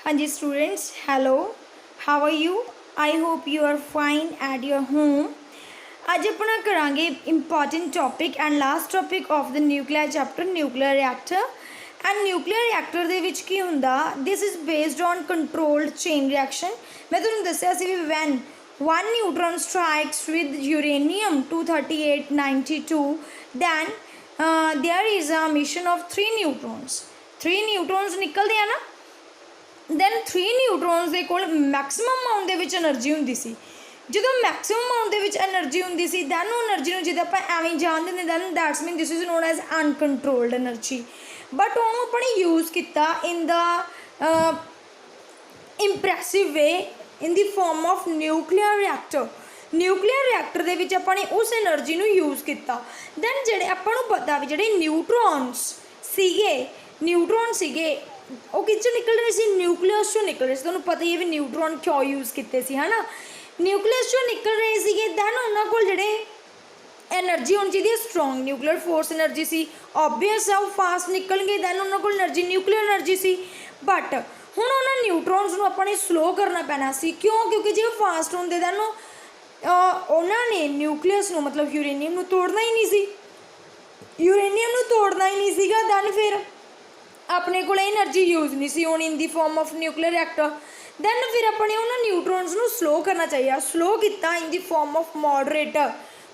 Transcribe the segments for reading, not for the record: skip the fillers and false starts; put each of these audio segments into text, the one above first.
हाँ जी students, hello, how are you? I hope you are fine at your home. अज अपना करांगे important topic and last topic of the nuclear chapter nuclear reactor. And nuclear reactor दे विच की हुंदा, this is based on controlled chain reaction. मैं तुहानूं दस्सिया सी भी when one neutron strikes with uranium 23892, then there is a emission of 3 neutrons निकलते हैं ना। then 3 न्यूट्रॉन्स ਦੇ ਕੋਲ ਮੈਕਸਿਮਮ ਅਮਾਊਂਟ ਦੇ ਵਿੱਚ એનર્ਜੀ ਹੁੰਦੀ ਸੀ। ਜਦੋਂ ਮੈਕਸਿਮਮ ਅਮਾਊਂਟ ਦੇ ਵਿੱਚ એનર્ਜੀ ਹੁੰਦੀ ਸੀ ਦੈਨ ਉਹ એનર્ਜੀ ਨੂੰ ਜਦੋਂ ਆਪਾਂ ਐਵੇਂ ਜਾਣ ਦਿੰਦੇ then that's mean this is known as uncontrolled energy. But ਉਹਨੂੰ ਆਪਾਂ ਨੇ ਯੂਜ਼ ਕੀਤਾ in the impressive way in the form of nuclear reactor. Nuclear reactor ਦੇ ਵਿੱਚ ਆਪਾਂ ਨੇ ਉਸ એનર્ਜੀ ਨੂੰ ਯੂਜ਼ ਕੀਤਾ। ਦੈਨ ਜਿਹੜੇ ਆਪਾਂ ਨੂੰ ਪਤਾ ਵੀ ਜਿਹੜੇ ਨਿਊਟਰੋਨਸ ਸੀਗੇ ਉਹ ਕਿਸ ਚੋਂ ਨਿਕਲ ਰਹੇ ਸੀ? ਨਿਊਕਲੀਅਸ ਚੋਂ ਨਿਕਲ ਰਹੇ ਸੀ। ਤੁਹਾਨੂੰ ਪਤਾ ਹੀ ਹੈ ਵੀ ਨਿਊਟਰੋਨ ਕਿਉਂ ਯੂਜ਼ ਕੀਤੇ ਸੀ, ਹੈ ਨਾ। ਨਿਊਕਲੀਅਸ ਚੋਂ ਨਿਕਲ ਰਹੇ ਸੀਗੇ ਦੈਨ ਉਹਨਾਂ ਕੋਲ ਜਿਹੜੇ ਐਨਰਜੀ ਹੋਣੀ ਚਾਹੀਦੀ ਹੈ ਸਟਰੋਂਗ ਨਿਊਕਲੀਅਰ ਫੋਰਸ ਐਨਰਜੀ ਸੀ। ਓਬਵੀਅਸ ਆ ਉਹ ਫਾਸਟ ਨਿਕਲਣਗੇ ਦੈਨ ਉਹਨਾਂ ਕੋਲ energy nuclear energy C. But ਹੁਣ ਉਹਨਾਂ ਨਿਊਟਰੋਨਸ ਨੂੰ ਆਪਾਂ ਨੇ ਸਲੋ ਕਰਨਾ ਪੈਣਾ ਸੀ। ਕਿਉਂਕਿ ਜੇ ਉਹ ਫਾਸਟ ਹੁੰਦੇ ਦੈਨ ਉਹਨਾਂ ਨੇ ਨਿਊਕਲੀਅਸ ਨੂੰ ਮਤਲਬ ਯੂਰੇਨੀਅਮ ਨੂੰ ਤੋੜਨਾ ਹੀ ਨਹੀਂ ਸੀ। ਸੀਗਾ ਦੈਨ ਫਿਰ ਆਪਣੇ ਕੋਲ એનર્ਜੀ ਯੂਜ਼ ਨਹੀਂ ਸੀ ਹੋਣੀ in the form of nuclear reactor. Then ਫਿਰ ਆਪਣੇ ਉਹਨਾਂ ਨਿਊਟਰੋਨਸ ਨੂੰ ਸਲੋ ਕਰਨਾ ਚਾਹੀਦਾ। ਸਲੋ ਕੀਤਾ in the form of moderator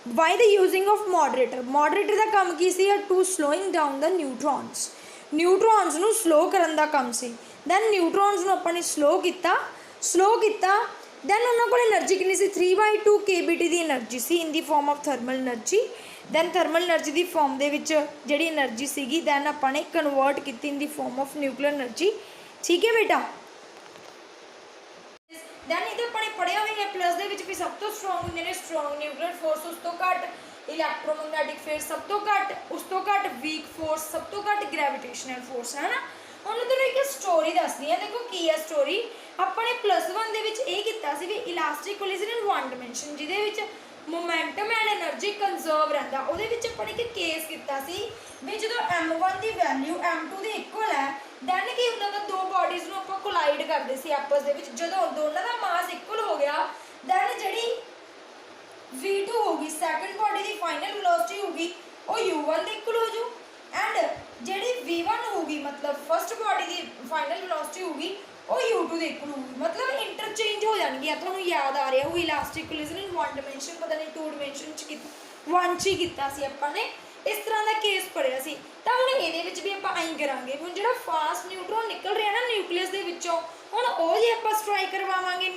by the using of moderator ਦਾ ਕੰਮ ਕੀ ਸੀ? ਟੂ ਸਲੋਇੰਗ ਡਾਊਨ ਦ ਨਿਊਟਰੋਨਸ ਨੂੰ ਸਲੋ ਕਰਨ ਦਾ ਕੰਮ ਸੀ। ਦੈਨ ਨਿਊਟਰੋਨਸ ਨੂੰ ਆਪਾਂ ਨੇ ਸਲੋ ਕੀਤਾ ਦੈਨ ਉਹਨਾਂ ਕੋਲ એનર્ਜੀ ਕਿੰਨੀ ਸੀ? 3/2 kBT ਦੀ એનર્ਜੀ ਸੀ in the form of thermal energy. Then thermal energy ਦੀ ਫਾਰਮ ਦੇ ਵਿੱਚ ਜਿਹੜੀ એનર્ਜੀ ਸੀਗੀ ਦੈਨ ਆਪਾਂ ਨੇ ਕਨਵਰਟ ਕੀਤੀ ਇਨ the form of nuclear energy. ਠੀਕ ਹੈ ਬੇਟਾ। ਦੈਨ ਇਹ ਤਾਂ ਆਪਾਂ ਨੇ ਪੜ੍ਹਿਆ ਹੋਇਆ ਪਲੱਸ ਦੇ ਵਿੱਚ ਵੀ ਸਭ ਤੋਂ ਸਟਰੋਂਗ ਹੁੰਦੇ ਨੇ ਸਟਰੋਂਗ ਨਿਊਕਲੀਅਰ ਫੋਰਸ, ਉਸ ਤੋਂ ਘੱਟ ਇਲੈਕਟ੍ਰੋਮੈਗਨੈਟਿਕ ਫੀਲਡ, ਸਭ ਤੋਂ ਘੱਟ ਉਸ ਤੋਂ ਘੱਟ ਵੀਕ ਫੋਰਸ, ਸਭ ਤੋਂ ਘੱਟ ਗ੍ਰੈਵੀਟੇਸ਼ਨਲ ਫੋਰਸ, ਹੈ ਨਾ। ਹੁਣ ਮੈਂ ਤੁਹਾਨੂੰ ਇੱਕ ਸਟੋਰੀ ਦੱਸਦੀ ਹਾਂ। ਦੇਖੋ ਕੀ ਹੈ ਸਟੋਰੀ। ਆਪਾਂ ਨੇ +1 ਦੇ ਵਿੱਚ ਇਹ ਕੀਤਾ ਸੀ ਵੀ ਇਲਾਸਟਿਕ ਕੋਲੀਜਨ ਇਨ 1 ਡਾਇਮੈਂਸ਼ਨ ਜਿਹਦੇ ਵਿੱਚ ਮੋਮੈਂਟਮ ਐਂਡ એનર્ਜੀ ਕੰਜ਼ਰਵ ਰਹਿੰਦਾ। ਉਹਦੇ ਵਿੱਚ ਆਪਾਂ ਨੇ ਇੱਕ ਕੇਸ ਕੀਤਾ ਸੀ ਵੀ ਜਦੋਂ m1 ਦੀ ਵੈਲਿਊ m2 ਦੇ ਇਕੁਅਲ ਹੈ ਦੈਨ ਕੀ ਹੁੰਦਾ ਵਾ, ਦੋ ਬਾਡੀਜ਼ ਨੂੰ ਆਪਾਂ ਕੋਲਾਈਡ ਕਰਦੇ ਸੀ ਆਪਸ ਦੇ ਵਿੱਚ। ਜਦੋਂ ਦੋਨਾਂ ਦਾ ਮਾਸ ਇਕੁਅਲ ਹੋ ਗਿਆ ਦੈਨ ਜਿਹੜੀ v2 ਹੋਗੀ ਸੈਕੰਡ ਬਾਡੀ ਦੀ ਫਾਈਨਲ ਵੈਲੋਸਿਟੀ ਹੋਗੀ ਉਹ u1 ਦੇ ਇਕੁਅਲ ਹੋ ਜੂ ਐਂਡ ਜਿਹੜੀ v1 ਹੋਗੀ ਮਤਲਬ ਫਸਟ ਬਾਡੀ ਦੀ ਫਾਈਨਲ ਵੈਲੋਸਿਟੀ ਹੋਗੀ ਉਹ u2 ਦੇ ਇਕੁਅਲ ਹੋਊਗੀ। ਮਤਲਬ ਇੰਟਰਚੇਂਜ ਹੋ ਜਾਣਗੀਆਂ। ਤੁਹਾਨੂੰ ਯਾਦ ਆ ਰਿਹਾ ਉਹ ਇਲਾਸਟਿਕ ਕੋਲੀਜਨ ਇਨ 1 ਡਾਇਮੈਂਸ਼ਨ ਪਤਾ ਨਹੀਂ 2 ਡਾਇਮੈਂਸ਼ਨ 'ਚ 1 'ਚ ਹੀ ਕੀਤਾ ਸੀ ਆਪਾਂ ਨੇ। ਇਸ ਤਰ੍ਹਾਂ ਦਾ ਕੇਸ ਪੜਿਆ ਸੀ। ਤਾਂ ਹੁਣ ਇਹਦੇ ਵਿੱਚ ਵੀ ਆਪਾਂ ਐਂ ਕਰਾਂਗੇ। ਹੁਣ ਜਿਹੜਾ ਫਾਸਟ ਨਿਊਟਰੋਨ ਨਿਕਲ ਰਿਹਾ ਨਾ ਨਿਊਕਲੀਅਸ ਦੇ ਵਿੱਚੋਂ ਹੁਣ ਉਹ ਜੇ ਆਪਾਂ ਸਟਰਾਈਕ ਕਰਵਾਵਾਂਗੇ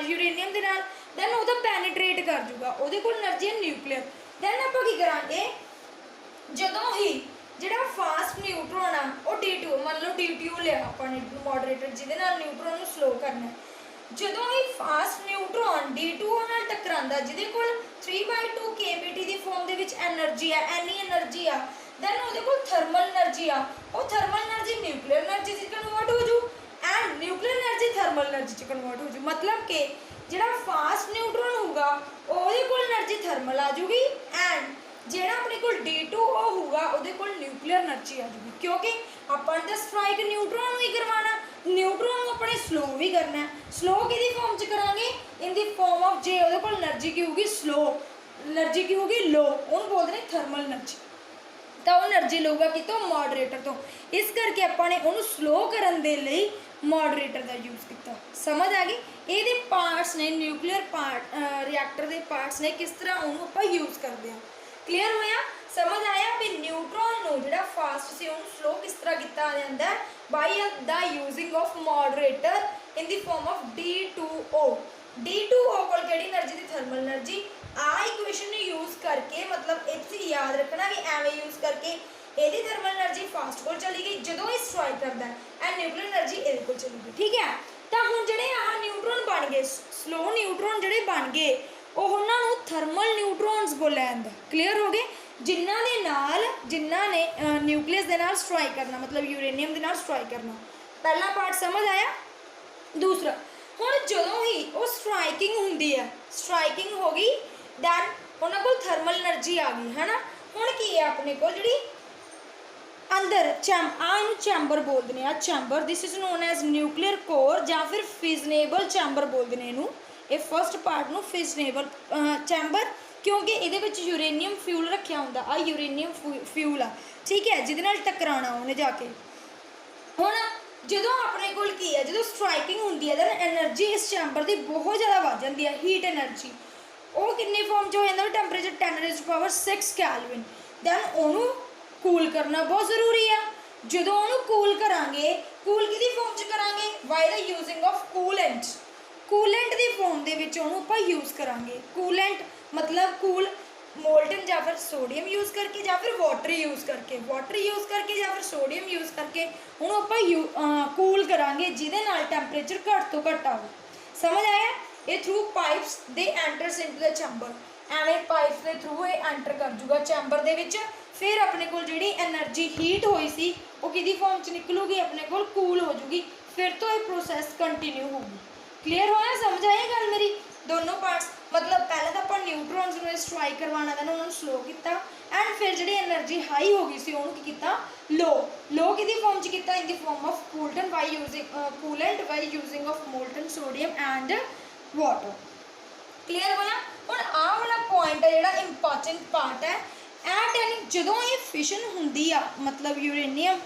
ਯੂਰੇਨੀਅਮ ਦੇ ਨਾਲ ਦੈਨ ਉਹ ਤਾਂ ਪੈਨੀਟਰੇਟ ਕਰ ਜੂਗਾ। ਉਹਦੇ ਕੋਲ એનર્ਜੀ ਹੈ ਨਿਊਕਲੀਅਰ। ਦੈਨ ਆਪਾਂ ਕੀ ਕਰਾਂਗੇ ਜਦੋਂ ਹੀ ਜਿਹੜਾ ਫਾਸਟ ਨਿਊਟਰੋਨ ਆ ਉਹ D2 ਮੰਨ ਲਓ D2 ਲਿਆ ਆਪਾਂ ਨੇ ਮੋਡਰੇਟਰ ਜਿਹਦੇ ਨਾਲ ਨਿਊਟਰੋਨ ਨੂੰ ਸਲੋ ਕਰਨਾ। ਜਦੋਂ ਹੀ ਫਾਸਟ ਨਿਊਟਰੋਨ D2 ਨਾਲ ਟਕਰਾਉਂਦਾ ਜਿਹਦੇ ਕੋਲ 3/2 kBT ਦੀ ਫਾਰਮ ਦੇ ਵਿੱਚ એનર્ਜੀ ਆ ਐਨੀ એનર્ਜੀ ਆ ਦੈਨ ਉਹਦੇ ਕੋਲ ਥਰਮਲ એનર્ਜੀ ਆ। ਉਹ ਥਰਮਲ એનર્ਜੀ ਨਿਊਕਲੀਅਰ એનર્ਜੀ 'ਚ ਕਨਵਰਟ ਹੋ ਜੂ and nuclear energy thermal energy 'ਚ ਕਨਵਰਟ ਹੋ ਜੂ। ਮਤਲਬ ਕਿ ਜਿਹੜਾ ਫਾਸਟ ਨਿਊਟਰੋਨ ਹੋਊਗਾ ਉਹਦੇ ਕੋਲ એનર્ਜੀ ਥਰਮਲ ਆ ਜੂਗੀ ਐਂਡ ਜਿਹੜਾ ਆਪਣੇ ਕੋਲ D2 ਉਹ ਹੋਊਗਾ ਉਹਦੇ ਕੋਲ ਨਿਊਕਲੀਅਰ એનર્ਜੀ ਆ ਜੂਗੀ। ਕਿਉਂਕਿ ਆਪਾਂ ਨੇ ਤਾਂ ਸਟਰਾਈਕ ਨਿਊਟਰੋਨ ਨੂੰ ਹੀ ਕਰਵਾਉਣਾ, ਨਿਊਟਰੋਨ ਨੂੰ ਆਪਣੇ ਸਲੋ ਵੀ ਕਰਨਾ। ਸਲੋ ਕਿਹਦੀ ਫਾਰਮ 'ਚ ਕਰਾਂਗੇ? ਇਨ ਦੀ ਫਾਰਮ ਆਫ ਜੇ ਉਹਦੇ ਕੋਲ એનર્ਜੀ ਕੀ ਹੋਊਗੀ ਸਲੋ, એનર્ਜੀ ਕੀ ਹੋਊਗੀ ਲੋ, ਉਹਨੂੰ ਬੋਲਦੇ ਨੇ ਥਰਮਲ એનર્ਜੀ। ਤਾਂ ਉਹ એનર્ਜੀ ਲਊਗਾ ਕਿਤੋਂ? ਮੋਡਰੇਟਰ ਤੋਂ। ਇਸ ਕਰਕੇ ਆਪਾਂ ਨੇ ਉਹਨੂੰ ਸਲੋ ਕਰਨ ਦੇ ਲਈ ਮੋਡਰੇਟਰ ਦਾ ਯੂਜ਼ ਕੀਤਾ। ਸਮਝ ਆ ਗਈ? ਇਹਦੇ ਪਾਰਟਸ ਨੇ ਨਿਊਕਲੀਅਰ ਰਿਐਕਟਰ ਦੇ ਪਾਰਟਸ ਨੇ ਕਿਸ ਤਰ੍ਹਾਂ ਉਹਨੂੰ ਆਪਾਂ ਯੂਜ਼ ਕਰਦੇ ਹਾਂ। ਕਲੀਅਰ ਹੋਇਆ? ਸਮਝ ਆਇਆ ਵੀ ਨਿਊਟਰੋਨ ਨੂੰ ਜਿਹੜਾ ਫਾਸਟ ਸੀ ਉਹਨੂੰ ਸਲੋ ਕਿਸ ਤਰ੍ਹਾਂ ਕੀਤਾ ਜਾਂਦਾ ਬਾਈ ਦਾ using of moderator in the form of D2O। D2O ਕੋਲ ਕਿਹੜੀ એનર્ਜੀ ਦੀ? Thermal energy. ਆਹ ਇਕੁਏਸ਼ਨ ਨੂੰ ਯੂਜ਼ ਕਰਕੇ ਮਤਲਬ ਇੱਥੇ ਯਾਦ ਰੱਖਣਾ ਵੀ ਐਵੇਂ ਯੂਜ਼ ਕਰਕੇ ਇਹਦੀ ਥਰਮਲ એનર્ਜੀ ਫਾਸਟ ਕੋਲ ਚਲੀ ਗਈ ਜਦੋਂ ਇਹ ਸਟਰਾਈਕ ਕਰਦਾ ਐਂਡ ਨਿਊਕਲੀਅਰ એનર્ਜੀ ਇਹਦੇ ਕੋਲ ਚਲੀ ਗਈ। ਠੀਕ ਹੈ। ਤਾਂ ਹੁਣ ਜਿਹੜੇ ਆਹ ਨਿਊਟਰੋਨ ਬਣ ਗਏ ਸਲੋ ਨਿਊਟਰੋਨ ਜਿਹੜੇ ਬਣ ਗਏ ਉਹ ਉਹਨਾਂ ਨੂੰ ਥਰਮਲ ਨਿਊਟਰੋਨਸ ਬੋਲਿਆ ਜਾਂਦਾ। ਕਲੀਅਰ ਹੋ ਗਏ? ਜਿਨ੍ਹਾਂ ਨੇ ਨਿਊਕਲੀਅਸ ਦੇ ਨਾਲ ਸਟਰਾਈਕ ਕਰਨਾ ਮਤਲਬ ਯੂਰੇਨੀਅਮ ਦੇ ਨਾਲ ਸਟਰਾਈਕ ਕਰਨਾ। ਪਹਿਲਾ ਪਾਰਟ ਸਮਝ ਆਇਆ? ਦੂਸਰਾ ਹੁਣ ਜਦੋਂ ਹੀ ਉਹ ਸਟਰਾਈਕਿੰਗ ਹੁੰਦੀ ਹੈ ਸਟਰਾਈਕਿੰਗ ਹੋ ਗਈ ਦੈਨ ਉਹਨਾਂ ਕੋਲ ਥਰਮਲ એનર્ਜੀ ਆ ਗਈ, ਹੈ ਨਾ। ਹੁਣ ਕੀ ਹੈ ਆਪਣੇ ਕੋਲ ਜਿਹੜੀ अंदर चैंबर बोलते हैं, chamber this is known as nuclear core या फिर फिजनेबल चैंबर बोलते हैं इनू। ये फस्ट पार्ट नू फिजनेबल चैंबर, क्योंकि ये यूरेनियम फ्यूल रखा होंगे, आ यूरेनियम फ्यूल आ, ठीक है, जिहदे नाल टकराना उन्हें जाके। हुण जदों अपने कोल की है, जदों स्ट्राइकिंग होंदी है दैन एनर्जी इस चैंबर की बहुत ज़्यादा बढ़ जाती है, हीट एनर्जी। वो किन्ने फॉर्म च हो जाता, टैंपरेचर 10⁻⁶ कैलविन। दैन उन्होंने कूल करना बहुत जरूरी है। जो कूल करांगे, कूल कि फॉर्म च करांगे, by the using of coolant. Coolant की फॉर्म के यूज़ करांगे। कूलेंट मतलब कूल मोल्टन या फिर सोडियम यूज़ करके या फिर वाटर यूज़ करके, या फिर सोडियम यूज़ करके उन्होंने कूल करांगे, जिहदे नाल टैंपरेचर घट तो घट आए। समझ आया? ये through pipes they enters into the chamber, एवें पाइप्स के थ्रू ये एंटर कर जूगा चैंबर दे विच। फिर अपने को जी एनर्जी हीट हुई सी वो कि फॉर्म च निकलूगी, अपने को कूल हो जूगी, फिर तो ये प्रोसैस कंटिन्यू होगी। क्लीयर होया? समझ आई गल मेरी? दोनों पार्ट्स, मतलब पहले तो आप न्यूट्रॉन्स में स्ट्राइक करवाना, दैन उन्होंने स्लो किया, एंड फिर जी एनर्जी हाई हो गई सी उन्होंने किया लो कि फॉर्म च किया, in the form of coolant by using of molten sodium and water. Clear होया? हुण आह वाला पॉइंट है जिहड़ा इंपॉर्टेंट पार्ट है। एट एनी जदों ये फिशन हुंदी आ, मतलब यूरेनियम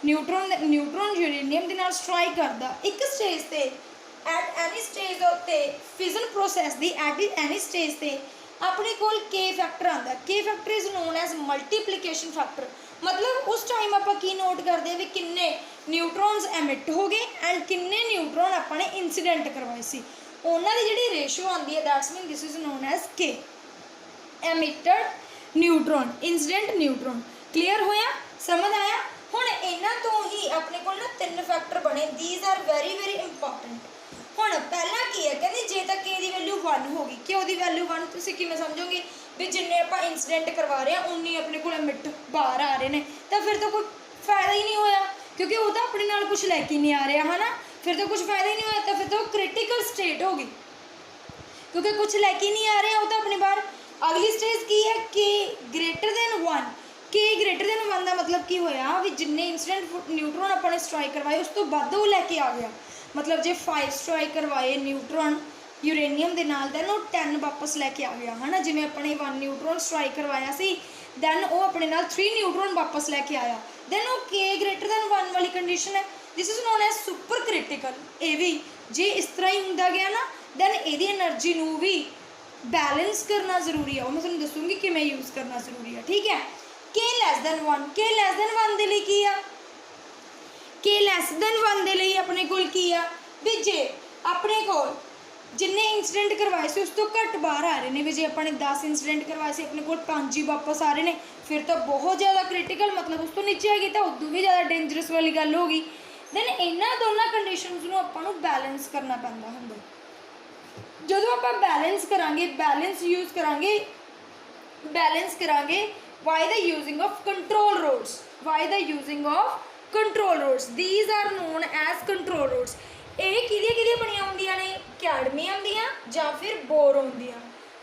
न्यूट्रॉन यूरेनियम दे नाल स्ट्राइक करदा एक स्टेज ते, एट एनी स्टेज उत्ते फिजन प्रोसैस दी एट एनी स्टेज ते अपने कोल के फैक्टर आंदा। K factor is known as multiplication factor. मतलब उस टाइम आप की नोट करते भी किन्ने न्यूट्रॉन्स एमिट हो गए एंड किन्ने न्यूट्रॉन अपने इंसीडेंट करवाए सी, उन्होंने जी रेशो आती है, that's mean this is known as K emitted neutron incident neutron. Clear होया? समझ आया? हुण इन्हां तो ही अपने को ना 3 फैक्टर बने, these are very very important. हुण पहला की है, कहते जे तक के दी वैल्यू 1 होगी, क्यों दी वैल्यू 1 तुसीं किवें समझोगे भी जिन्ने आप इंसीडेंट करवा रहे हैं उन्नी अपने को एमिट बाहर आ रहे हैं, तो फिर तो कोई फायदा ही नहीं होया, क्योंकि वो तो अपने नाल कुछ लैके नहीं आ रहा है ना, फिर तो कुछ फायदा ही नहीं होया, तो फिर तो क्रिटिकल स्टेट होगी, क्योंकि कुछ लैके नहीं आ रहे हैं वो तो अपने बाहर। अगली स्टेज की है के ग्रेटर दैन 1। के ग्रेटर दैन 1 का मतलब की होया भी जिन्ने इंसीडेंट न्यूट्रॉन अपने स्ट्राइक करवाए उस तो वध वो लैके आ गया। मतलब जे 5 स्ट्राइक करवाए न्यूट्रॉन यूरेनियम के नाल दैन वो 10 वापस लैके आ गया है ना, जिवें अपने 1 न्यूट्रॉन स्ट्राइक करवाया सी दैन वो अपने नाल 3 न्यूट्रॉन वापस लैके आया, दैन वो के ग्रेटर दैन 1 वाली कंडीशन है, this is known as super critical. ये भी जे इस तरह ही होंदा गया ना दैन ये एनर्जी नू भी बैलेंस करना जरूरी है, वो मैं तुहानूं दसूँगी कि मैं यूज़ करना जरूरी है। ठीक है? के लैस दैन 1, के लैस दैन 1 के लिए की आ, के लैस दैन 1 के लिए अपने कोल की आ भी जे अपने कोल जिन्ने इंसीडेंट करवाए से उस तो घट बाहर आ रहे हैं, भी जे अपने 10 इंसीडेंट करवाए से अपने कोल 5 ही वापस आ रहे हैं, फिर तो बहुत ज़्यादा क्रिटिकल, मतलब उस तो नीचे है तो उदों भी ज़्यादा डेंजरस वाली गल होगी। दैन इन्हां दोनों कंडीशनस नूं आपां नूं बैलेंस करना पैंदा हुंदा। जदों आपां बैलेंस करांगे, बैलेंस करांगे by the using of control rods, these are known as control rods. ये किहदियां बनियां हुंदियां ने, कैडमियम दियां जां फिर बोरोन दियां,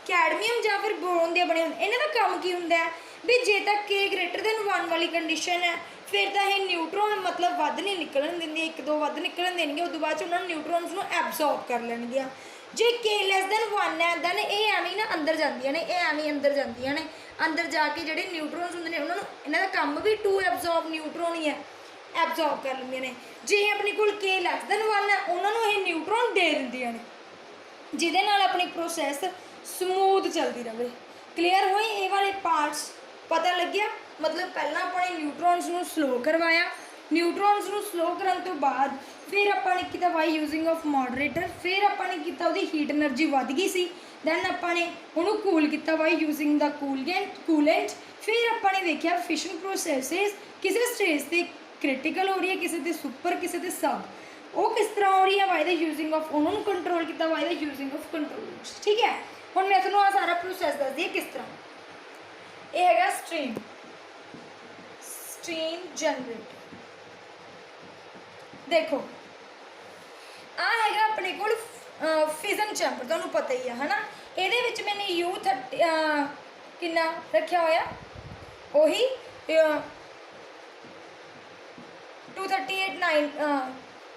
कैडमियम जां फिर बोरोन दियां बनियां हुंदियां। इन्हां दा काम की हुंदा है भी जे तक के ग्रेटर दैन 1 वाली कंडीशन है फिर तो ये न्यूट्रॉन मतलब वध नहीं निकलन देंगे, 1-2 वध निकलन देंगे, उस बाद उन्होंने न्यूट्रॉन्स को एब्जॉर्ब कर लैणगियां। जे के लैस दैन 1 है दैन ये एवें ना अंदर जांदियां ने, अंदर जाके जिहड़े न्यूट्रॉन्स हुंदे ने उन्होंने इन्हां दा काम भी टू एब्जॉर्ब न्यूट्रॉन ही है, एब्जॉर्ब कर लैंदियां ने। जे अपने कोल के लैस दैन 1 है उन्होंने ये न्यूट्रॉन दे दिंदियां ने, जिहदे नाल अपनी प्रोसैस समूथ चलती रहे। क्लीयर होए? ये वाले पार्ट्स पता लग्या? मतलब पहला अपने न्यूट्रॉन्स नूं स्लो करवाया, न्यूट्रॉन्स नूं स्लो करन तो बाद फिर आपने किया बाई यूजिंग ऑफ मॉडरेटर, फिर आपने किया उसकी हीट एनर्जी वध गई सी, दैन आपने उन्होंने कूल किया बाई यूजिंग द कूलेंट, फिर आपने देखा फिशन प्रोसैसिस किसी स्टेज से क्रिटिकल हो रही है, किसी से सुपर, किसी से सब, वो किस तरह हो रही है बाय द यूजिंग ऑफ, उन्होंने कंट्रोल किया by the using of control. ठीक है? हुण मैं तुहानूं आ सारा प्रोसैस दस दी किस तरह। यह है स्ट्रीम जनरेटर। देखो आ है अपने को फिजन चैंबर, तुहानूं पता ही है ना, ये मैंने U30 कितना रखा होया, वही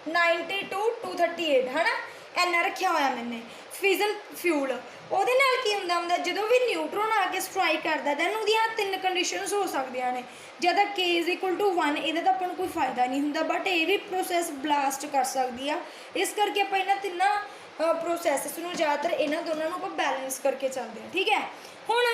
90 to 238 है ना, इन्ना रखा होया मैंने। फिजन फ्यूल ਉਹਦੇ ਨਾਲ ਕੀ ਹੁੰਦਾ ਜਦੋਂ ਵੀ ਨਿਊਟਰੋਨ ਆ ਕੇ ਸਟ੍ਰਾਈਕ ਕਰਦਾ ਦੈਨ ਉਹਦੀਆਂ 3 ਕੰਡੀਸ਼ਨਸ ਹੋ ਸਕਦੀਆਂ ਨੇ। ਜਦੋਂ k = 1 ਇਹਦਾ ਤਾਂ ਆਪਾਂ ਨੂੰ ਕੋਈ ਫਾਇਦਾ ਨਹੀਂ ਹੁੰਦਾ, ਬਟ ਇਹ ਵੀ ਪ੍ਰੋਸੈਸ ਬਲਾਸਟ ਕਰ ਸਕਦੀ ਆ। ਇਸ ਕਰਕੇ ਆਪਾਂ ਇਹਨਾਂ ਤਿੰਨਾਂ ਪ੍ਰੋਸੈਸਿਸ ਨੂੰ ਜ਼ਿਆਦਾਤਰ ਇਹਨਾਂ ਦੋਨਾਂ ਨੂੰ ਆਪਾਂ ਬੈਲੈਂਸ ਕਰਕੇ ਚੱਲਦੇ ਹਾਂ। ਠੀਕ ਹੈ, ਹੁਣ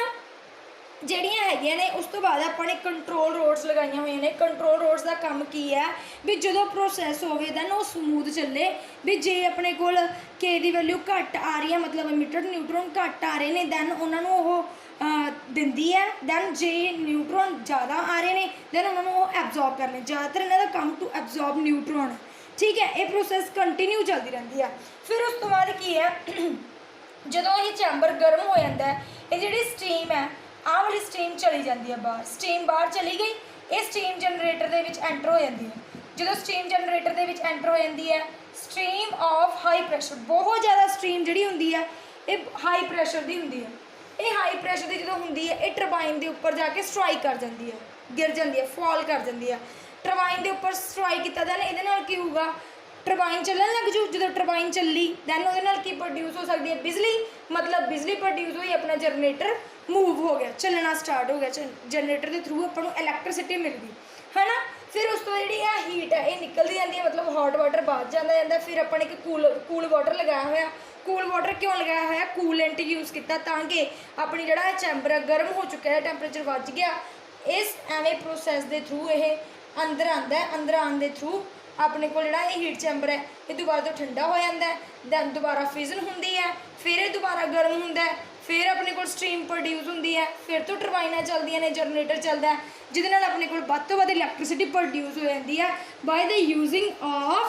ਜਿਹੜੀਆਂ ਹੈਗੀਆਂ ਨੇ ਉਸ ਤੋਂ ਬਾਅਦ ਆਪਾਂ ਨੇ ਕੰਟਰੋਲ ਰੋਡਸ ਲਗਾਈਆਂ ਹੋਈਆਂ ਨੇ। ਕੰਟਰੋਲ ਰੋਡਸ ਦਾ ਕੰਮ ਕੀ ਹੈ ਵੀ ਜਦੋਂ ਪ੍ਰੋਸੈਸ ਹੋਵੇ ਦੈਨ ਉਹ ਸਮੂਥ ਚੱਲੇ। ਵੀ ਜੇ ਆਪਣੇ ਕੋਲ ਕੇ ਦੀ ਵੈਲਿਊ ਘੱਟ ਆ ਰਹੀ ਹੈ, ਮਤਲਬ ਐਮਿਟਡ ਨਿਊਟਰੋਨ ਘੱਟ ਆ ਰਹੇ ਨੇ, ਦੈਨ ਉਹਨਾਂ ਨੂੰ ਉਹ ਦਿੰਦੀ ਹੈ। ਦੈਨ ਜੇ ਨਿਊਟਰੋਨ ਜ਼ਿਆਦਾ ਆ ਰਹੇ ਨੇ ਦੈਨ ਉਹਨਾਂ ਨੂੰ ਉਹ ਐਬਜ਼ੋਰਬ ਕਰਨੇ। ਜ਼ਿਆਦਾਤਰ ਇਹਨਾਂ ਦਾ ਕੰਮ ਟੂ ਐਬਜ਼ੋਰਬ ਨਿਊਟਰੋਨ। ਠੀਕ ਹੈ, ਇਹ ਪ੍ਰੋਸੈਸ ਕੰਟੀਨਿਊ ਚੱਲਦੀ ਰਹਿੰਦੀ ਆ। ਫਿਰ ਉਸ ਤੋਂ ਬਾਅਦ ਕੀ ਹੈ, ਜਦੋਂ ਇਹ ਚੈਂਬਰ ਗਰਮ ਹੋ ਜਾਂਦਾ ਹੈ, ਇਹ ਜਿਹੜੀ ਸਟੀਮ ਹੈ ਆਹ ਵਾਲੀ ਸਟੀਮ ਚਲੀ ਜਾਂਦੀ ਹੈ ਬਾਹਰ। ਸਟੀਮ ਬਾਹਰ ਚਲੀ ਗਈ, ਇਹ ਸਟੀਮ ਜਨਰੇਟਰ ਦੇ ਵਿੱਚ ਐਂਟਰ ਹੋ ਜਾਂਦੀ ਹੈ। ਜਦੋਂ ਸਟੀਮ ਜਨਰੇਟਰ ਦੇ ਵਿੱਚ ਐਂਟਰ ਹੋ ਜਾਂਦੀ ਹੈ, ਸਟਰੀਮ ਆਫ ਹਾਈ ਪ੍ਰੈਸ਼ਰ, ਬਹੁਤ ਜ਼ਿਆਦਾ ਸਟਰੀਮ ਜਿਹੜੀ ਹੁੰਦੀ ਹੈ ਇਹ ਹਾਈ ਪ੍ਰੈਸ਼ਰ ਦੀ ਹੁੰਦੀ ਹੈ। ਇਹ ਹਾਈ ਪ੍ਰੈਸ਼ਰ ਦੀ ਜਦੋਂ ਹੁੰਦੀ ਹੈ ਇਹ ਟਰਬਾਈਨ ਦੇ ਉੱਪਰ ਜਾ ਕੇ ਸਟਰਾਈਕ ਕਰ ਜਾਂਦੀ ਹੈ, ਗਿਰ ਜਾਂਦੀ ਹੈ, ਫਾਲ ਕਰ ਜਾਂਦੀ ਹੈ। ਟਰਬਾਈਨ ਦੇ ਉੱਪਰ ਸਟਰਾਈਕ ਕੀਤਾ ਦੈਨ ਇਹਦੇ ਨਾਲ ਕੀ ਹੋਊਗਾ, ਟਰਬਾਈਨ ਚੱਲਣ ਲੱਗ ਜੂ। ਜਦੋਂ ਟਰਬਾਈਨ ਚੱਲੀ ਦੈਨ ਉਹਦੇ ਨਾਲ ਕੀ ਪ੍ਰੋਡਿਊਸ ਹੋ ਸਕਦੀ ਹੈ, ਬਿਜਲੀ। ਮਤਲਬ ਬਿਜਲੀ ਪ੍ਰੋਡਿਊਸ ਹੋਈ, ਆਪਣਾ ਜਨਰੇਟਰ मूव हो गया, चलना स्टार्ट हो गया। जनरेटर के थ्रू अपन इलैक्ट्रिसिटी मिल गई है ना। फिर उस तो जी हीट है ये निकलती जाती है, मतलब हॉट वाटर बाद जाता। फिर अपन एक कूल वाटर लगाया हुआ। कूल वाटर क्यों लगाया हुआ, कूलेंट यूज़ किया ताकि अपनी जड़ा चैंबर गर्म हो चुका है, टैंपरेचर बढ़ गया। इस एवें प्रोसैस के थ्रू ये अंदर आता है। अंदर आने के थ्रू अपने को जड़ा हीट चैंबर है ये दोबारा तो ठंडा हो जाता है। दैन दोबारा फिजन होंदी है, फिर ये दोबारा गर्म होंदा है, फिर अपने को स्ट्रीम प्रोड्यूस होंदी है, फिर तो टरबाइनां चलदियां ने, जनरेटर चलता है, जिहदे नाल अपने को वध तो वध इलैक्ट्रिसिटी प्रोड्यूस हो जाती है bye the using of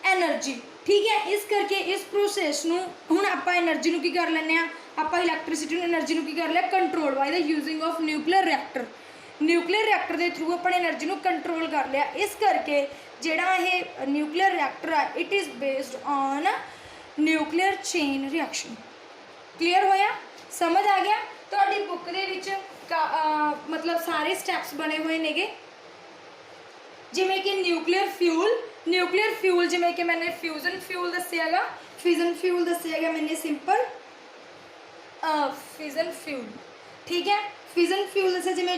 energy. ठीक है, इस करके इस प्रोसैस नूं हुण आपां एनर्जी नूं की कर लैंदे आ, आपां इलैक्ट्रिसिटी नूं एनर्जी नूं की कर लिया control by the using of nuclear reactor. Nuclear reactor के थ्रू अपन एनर्जी नूं कंट्रोल कर लिया। इस करके जिहड़ा ये न्यूक्लियर रिएक्टर है it is based on nuclear chain reaction. Clear होया, समझ आ गया। तुहाडी बुक दे विच मतलब सारे स्टैप्स बने हुए नेगे, जिवें कि न्यूक्लियर फ्यूल जिवें कि मैंने फ्यूजन फ्यूल दस्सियागा, फिजन फ्यूल दस्सियागा मैंने सिंपल फिजन फ्यूल। ठीक है, फिजन फ्यूल दस्सिया जिवें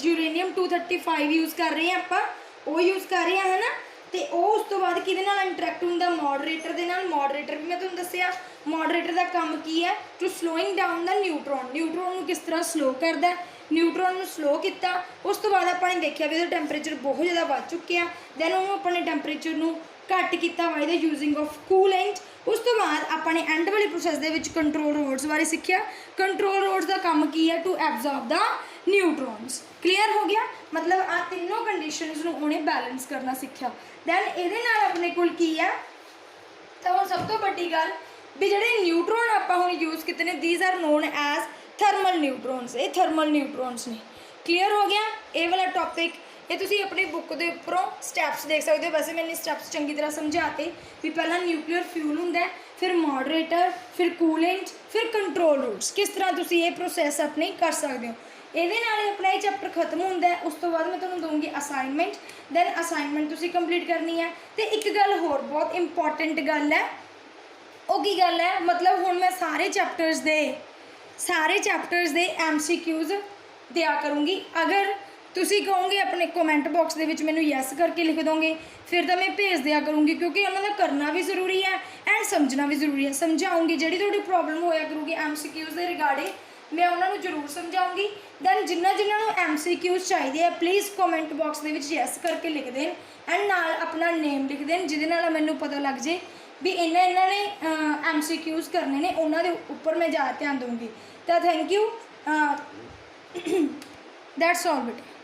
यूरेनियम 235 यूज़ कर रहे हैं आपां, वो यूज़ कर रहे हैं है ना। तो उस तो बाद किहदे नाल इंटरैक्ट होंदा, मॉडरेटर दे नाल। मॉडरेटर भी मैं तुहानूं दस्सिया, मॉडरेटर का काम की है to slowing down the neutron. Neutron नूं किस तरह स्लो करदा है, न्यूट्रॉन नूं स्लो किया। उस तो बाद आपां ने देखिया भी टैंपरेचर बहुत ज़्यादा बढ़ चुके हैं, दैन उन्होंने अपने टैंपरेचर नूं घट किया by the using of coolant. उस तो बाद आपने एंड वाले प्रोसैस दे विच कंट्रोल रोड्स बारे सीखिया। कंट्रोल रोड्स का काम की है to absorb the neutrons. Clear हो गया, मतलब आ तीनों कंडीशनस उन्हें बैलेंस करना सीखा। दैन ये अपने कोल की है, तो हम सब तो बड़ी गल भी जोड़े न्यूट्रॉन आपां हुण यूज़ किए ने, these are known as thermal neutrons. ये थर्मल न्यूट्रॉन्स ने। क्लीयर हो गया, ये वाला टॉपिक ये तुसीं अपनी बुक के उपरों स्टैप्स देख सकते हो। वैसे मैंने स्टैप्स चंगी तरह समझाते भी, पहला न्यूक्लियर फ्यूल होंदा है, फिर मॉडरेटर, फिर कूलेंट, फिर कंट्रोल रोड्स। किस तरह तुसीं ये प्रोसैस अपने कर सकते हो। ਇਹਦੇ ਨਾਲ अपना ये चैप्टर खत्म होंदा है। उस तो बाद मैं तुहानूं दूँगी असाइनमेंट, दैन असाइनमेंट तुसीं कंप्लीट करनी है। तो एक गल होर बहुत इंपॉर्टेंट गल है, वो की गल है, मतलब हुण मैं सारे चैप्टर्स दे MCQs दिया करूँगी। अगर तुसीं कहोगे अपने कमेंट बॉक्स दे विच मैनूं यस करके लिख दोगे, फिर तो मैं भेज दिया करूँगी, क्योंकि उन्होंने करना भी जरूरी है एंड समझना भी जरूरी है। समझाऊँगी जिहड़ी तुहाडी प्रॉब्लम होया करूँगी MCQs के रिगार्डिंग, मैं उन्होंने जरूर समझाऊँगी। दैन जिन्होंने MCQs चाहिए प्लीज़ कमेंट बॉक्स के यस करके लिख दें एंड नाल अपना नेम लिख दें, जिहदे नाल मैनूं पता लग जाए भी इन्होंने MCQs करने ने, उन्होंने उपर मैं ज़्यादा ध्यान दूँगी। तो थैंक यू, दैट्स ऑल बेटा।